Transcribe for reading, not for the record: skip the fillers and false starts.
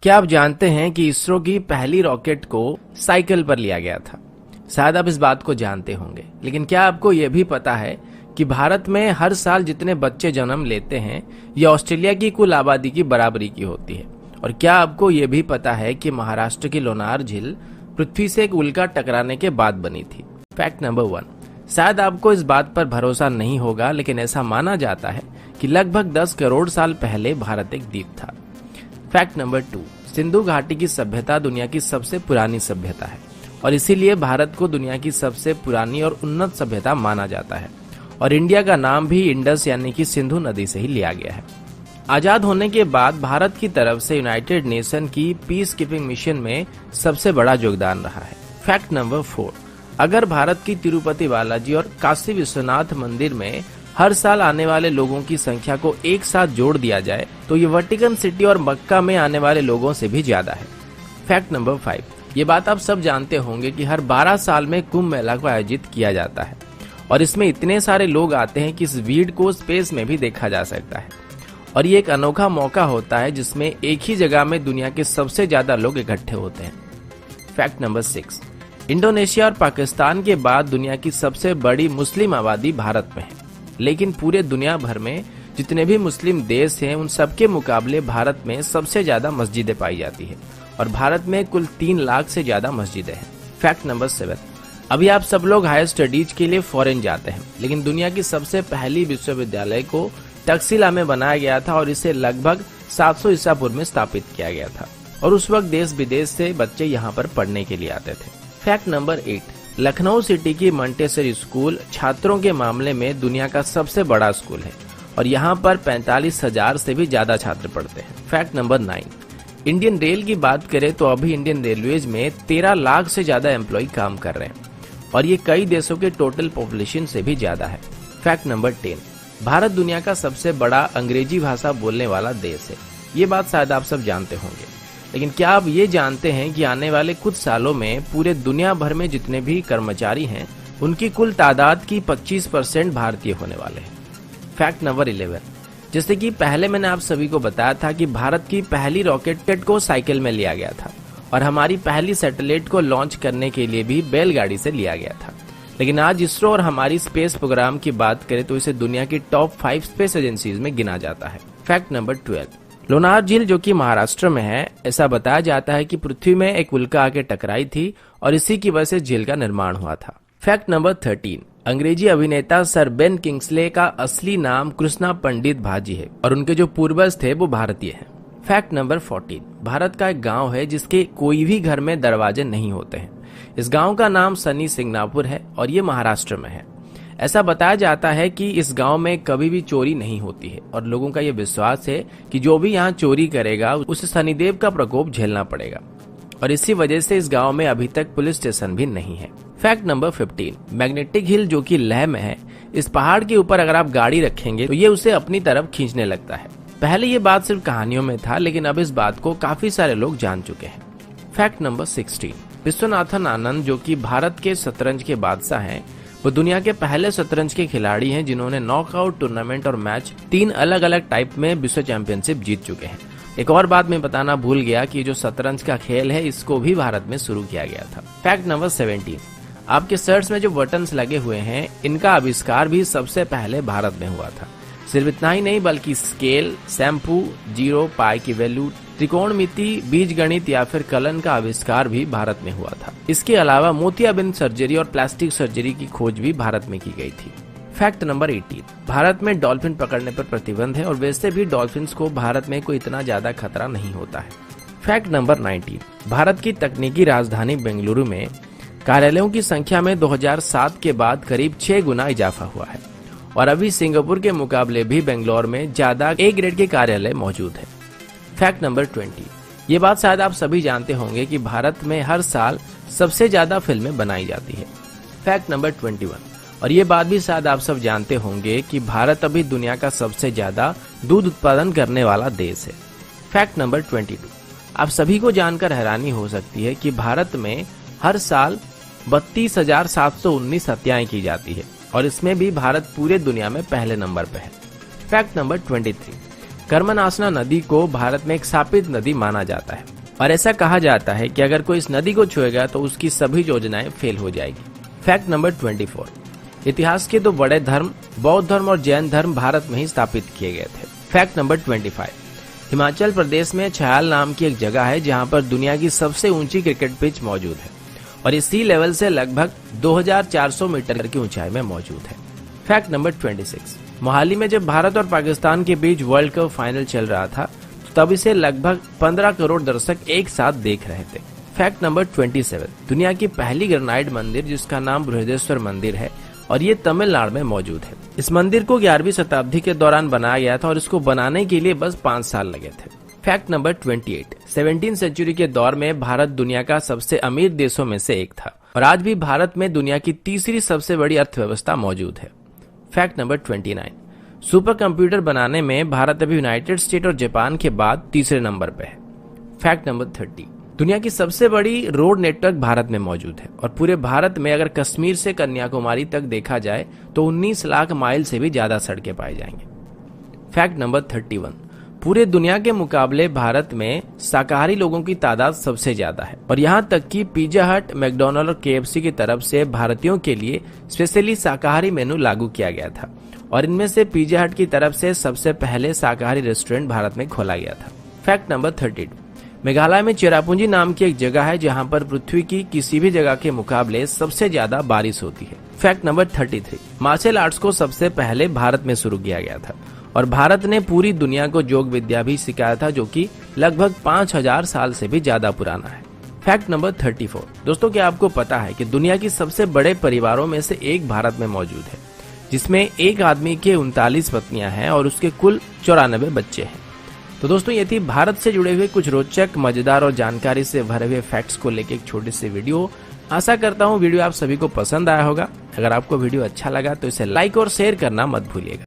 क्या आप जानते हैं कि इसरो की पहली रॉकेट को साइकिल पर लिया गया था? शायद आप इस बात को जानते होंगे, लेकिन क्या आपको यह भी पता है कि भारत में हर साल जितने बच्चे जन्म लेते हैं ये ऑस्ट्रेलिया की कुल आबादी की बराबरी की होती है? और क्या आपको यह भी पता है कि महाराष्ट्र की लोनार झील पृथ्वी से एक उल्का टकराने के बाद बनी थी? फैक्ट नंबर 1, शायद आपको इस बात पर भरोसा नहीं होगा, लेकिन ऐसा माना जाता है कि लगभग 10 करोड़ साल पहले भारत एक द्वीप था। फैक्ट नंबर 2, सिंधु घाटी की सभ्यता दुनिया की सबसे पुरानी सभ्यता है और इसीलिए भारत को दुनिया की सबसे पुरानी और उन्नत सभ्यता माना जाता है। और इंडिया का नाम भी इंडस यानी कि सिंधु नदी से ही लिया गया है। आजाद होने के बाद भारत की तरफ से यूनाइटेड नेशन की पीस कीपिंग मिशन में सबसे बड़ा योगदान रहा है। फैक्ट नंबर 4, अगर भारत की तिरुपति बालाजी और काशी विश्वनाथ मंदिर में हर साल आने वाले लोगों की संख्या को एक साथ जोड़ दिया जाए तो ये वेटिकन सिटी और मक्का में आने वाले लोगों से भी ज्यादा है। फैक्ट नंबर 5, ये बात आप सब जानते होंगे कि हर 12 साल में कुंभ मेला को आयोजित किया जाता है और इसमें इतने सारे लोग आते हैं कि इस भीड़ को स्पेस में भी देखा जा सकता है। और ये एक अनोखा मौका होता है जिसमें एक ही जगह में दुनिया के सबसे ज्यादा लोग इकट्ठे होते हैं। फैक्ट नंबर 6, इंडोनेशिया और पाकिस्तान के बाद दुनिया की सबसे बड़ी मुस्लिम आबादी भारत में है, लेकिन पूरे दुनिया भर में जितने भी मुस्लिम देश हैं उन सबके मुकाबले भारत में सबसे ज्यादा मस्जिदें पाई जाती है और भारत में कुल 3 लाख से ज्यादा मस्जिदें हैं। फैक्ट नंबर 7, अभी आप सब लोग हायर स्टडीज के लिए फॉरेन जाते हैं, लेकिन दुनिया की सबसे पहली विश्वविद्यालय को तक्षशिला में बनाया गया था और इसे लगभग 700 ईसा पूर्व में स्थापित किया गया था और उस वक्त देश विदेश से बच्चे यहाँ पर पढ़ने के लिए आते थे। फैक्ट नंबर 8, लखनऊ सिटी की मंटेसरी स्कूल छात्रों के मामले में दुनिया का सबसे बड़ा स्कूल है और यहाँ पर 45,000 से भी ज्यादा छात्र पढ़ते हैं। फैक्ट नंबर 9, इंडियन रेल की बात करें तो अभी इंडियन रेलवेज में 13 लाख से ज्यादा एम्प्लॉय काम कर रहे हैं और ये कई देशों के टोटल पॉपुलेशन से भी ज्यादा है। फैक्ट नंबर 10, भारत दुनिया का सबसे बड़ा अंग्रेजी भाषा बोलने वाला देश है। ये बात शायद आप सब जानते होंगे, लेकिन क्या आप ये जानते हैं कि आने वाले कुछ सालों में पूरे दुनिया भर में जितने भी कर्मचारी हैं उनकी कुल तादाद की 25% भारतीय होने वाले हैं। फैक्ट नंबर 11, जैसे कि पहले मैंने आप सभी को बताया था कि भारत की पहली रॉकेट को साइकिल में लिया गया था और हमारी पहली सैटेलाइट को लॉन्च करने के लिए भी बैलगाड़ी से लिया गया था, लेकिन आज इसरो और हमारी स्पेस प्रोग्राम की बात करें तो इसे दुनिया की टॉप 5 स्पेस एजेंसीज में गिना जाता है। फैक्ट नंबर 12, लोनार झील जो कि महाराष्ट्र में है, ऐसा बताया जाता है कि पृथ्वी में एक उल्का आके टकराई थी और इसी की वजह से झील का निर्माण हुआ था। फैक्ट नंबर 13, अंग्रेजी अभिनेता सर बेन किंग्सले का असली नाम कृष्णा पंडित भाजी है और उनके जो पूर्वज थे वो भारतीय हैं। फैक्ट नंबर 14, भारत का एक गांव है जिसके कोई भी घर में दरवाजे नहीं होते हैं। इस गांव का नाम सनी सिंगनापुर है और ये महाराष्ट्र में है। ऐसा बताया जाता है कि इस गांव में कभी भी चोरी नहीं होती है और लोगों का ये विश्वास है कि जो भी यहाँ चोरी करेगा उसे शनिदेव का प्रकोप झेलना पड़ेगा और इसी वजह से इस गांव में अभी तक पुलिस स्टेशन भी नहीं है। फैक्ट नंबर 15, मैग्नेटिक हिल जो कि लेह में है, इस पहाड़ के ऊपर अगर आप गाड़ी रखेंगे तो ये उसे अपनी तरफ खींचने लगता है। पहले ये बात सिर्फ कहानियों में था, लेकिन अब इस बात को काफी सारे लोग जान चुके हैं। फैक्ट नंबर 16, विश्वनाथन आनंद जो कि भारत के शतरंज के बादशाह हैं, वो दुनिया के पहले शतरंज के खिलाड़ी हैं जिन्होंने नॉकआउट टूर्नामेंट और मैच 3 अलग अलग टाइप में विश्व चैंपियनशिप जीत चुके हैं। एक और बात मैं बताना भूल गया कि जो शतरंज का खेल है इसको भी भारत में शुरू किया गया था। फैक्ट नंबर 17, आपके शर्ट्स में जो बटन्स लगे हुए हैं इनका आविष्कार भी सबसे पहले भारत में हुआ था। सिर्फ इतना ही नहीं बल्कि स्केल, शैम्पू, जीरो, पाई की वैल्यू, त्रिकोणमिति, बीज गणित या फिर कलन का आविष्कार भी भारत में हुआ था। इसके अलावा मोतियाबिंद सर्जरी और प्लास्टिक सर्जरी की खोज भी भारत में की गई थी। फैक्ट नंबर 18, भारत में डॉल्फिन पकड़ने पर प्रतिबंध है और वैसे भी डॉल्फिन्स को भारत में कोई इतना ज्यादा खतरा नहीं होता है। फैक्ट नंबर 19, भारत की तकनीकी राजधानी बेंगलुरु में कार्यालयों की संख्या में 2007 के बाद करीब 6 गुना इजाफा हुआ है और अभी सिंगापुर के मुकाबले भी बेंगलोर में ज्यादा ए ग्रेड के कार्यालय मौजूद है। फैक्ट नंबर 20, ये बात शायद आप सभी जानते होंगे कि भारत में हर साल सबसे ज्यादा फिल्में बनाई जाती है। फैक्ट नंबर 21, और ये बात भी शायद आप सब जानते होंगे कि भारत अभी दुनिया का सबसे ज्यादा दूध उत्पादन करने वाला देश है। फैक्ट नंबर 22, आप सभी को जानकर हैरानी हो सकती है कि भारत में हर साल 32,719 हत्याएं की जाती है और इसमें भी भारत पूरे दुनिया में पहले नंबर पर है। फैक्ट नंबर 23, कर्मनासना नदी को भारत में एक शापित नदी माना जाता है और ऐसा कहा जाता है कि अगर कोई इस नदी को छुएगा तो उसकी सभी योजनाएं फेल हो जाएगी। फैक्ट नंबर 24, इतिहास के दो बड़े धर्म बौद्ध धर्म और जैन धर्म भारत में ही स्थापित किए गए थे। फैक्ट नंबर 25, हिमाचल प्रदेश में छयाल नाम की एक जगह है जहां पर दुनिया की सबसे ऊंची क्रिकेट पिच मौजूद है और ये सी लेवल से लगभग 2400 मीटर की ऊंचाई में मौजूद है। फैक्ट नंबर 26, मोहाली में जब भारत और पाकिस्तान के बीच वर्ल्ड कप फाइनल चल रहा था तब इसे लगभग 15 करोड़ दर्शक एक साथ देख रहे थे। फैक्ट नंबर 27, दुनिया की पहली ग्रेनाइट मंदिर जिसका नाम बृहदेश्वर मंदिर है और ये तमिलनाडु में मौजूद है। इस मंदिर को 11वीं शताब्दी के दौरान बनाया गया था और इसको बनाने के लिए बस 5 साल लगे थे। फैक्ट नंबर 28, 17वीं सेंचुरी के दौर में भारत दुनिया का सबसे अमीर देशों में से एक था और आज भी भारत में दुनिया की तीसरी सबसे बड़ी अर्थव्यवस्था मौजूद है। फैक्ट नंबर 29, सुपर कंप्यूटर बनाने में भारत अभी यूनाइटेड स्टेट और जापान के बाद तीसरे नंबर पे है। फैक्ट नंबर 30, दुनिया की सबसे बड़ी रोड नेटवर्क भारत में मौजूद है और पूरे भारत में अगर कश्मीर से कन्याकुमारी तक देखा जाए तो 19 लाख माइल से भी ज्यादा सड़कें पाई जाएंगे। फैक्ट नंबर 31, पूरे दुनिया के मुकाबले भारत में शाकाहारी लोगों की तादाद सबसे ज्यादा है और यहाँ तक कि पिज्जा हट, मैकडॉनल्ड और KFC की तरफ से भारतीयों के लिए स्पेशली शाकाहारी मेनू लागू किया गया था और इनमें से पिज्जा हट की तरफ से सबसे पहले शाकाहारी रेस्टोरेंट भारत में खोला गया था। फैक्ट नंबर 32, मेघालय में चेरापूंजी नाम की एक जगह है जहां पर पृथ्वी की किसी भी जगह के मुकाबले सबसे ज्यादा बारिश होती है। फैक्ट नंबर 33, मार्शल आर्ट्स को सबसे पहले भारत में शुरू किया गया था और भारत ने पूरी दुनिया को योग विद्या भी सिखाया था जो कि लगभग 5000 साल से भी ज्यादा पुराना है। फैक्ट नंबर 34, दोस्तों क्या आपको पता है कि दुनिया की सबसे बड़े परिवारों में से एक भारत में मौजूद है जिसमें एक आदमी के 39 पत्नियां हैं और उसके कुल 94 बच्चे हैं। तो दोस्तों ये थी भारत से जुड़े हुए कुछ रोचक, मजेदार और जानकारी से भरे हुए फैक्ट्स को लेकर एक छोटी सी वीडियो। आशा करता हूँ वीडियो आप सभी को पसंद आया होगा। अगर आपको वीडियो अच्छा लगा तो इसे लाइक और शेयर करना मत भूलिएगा।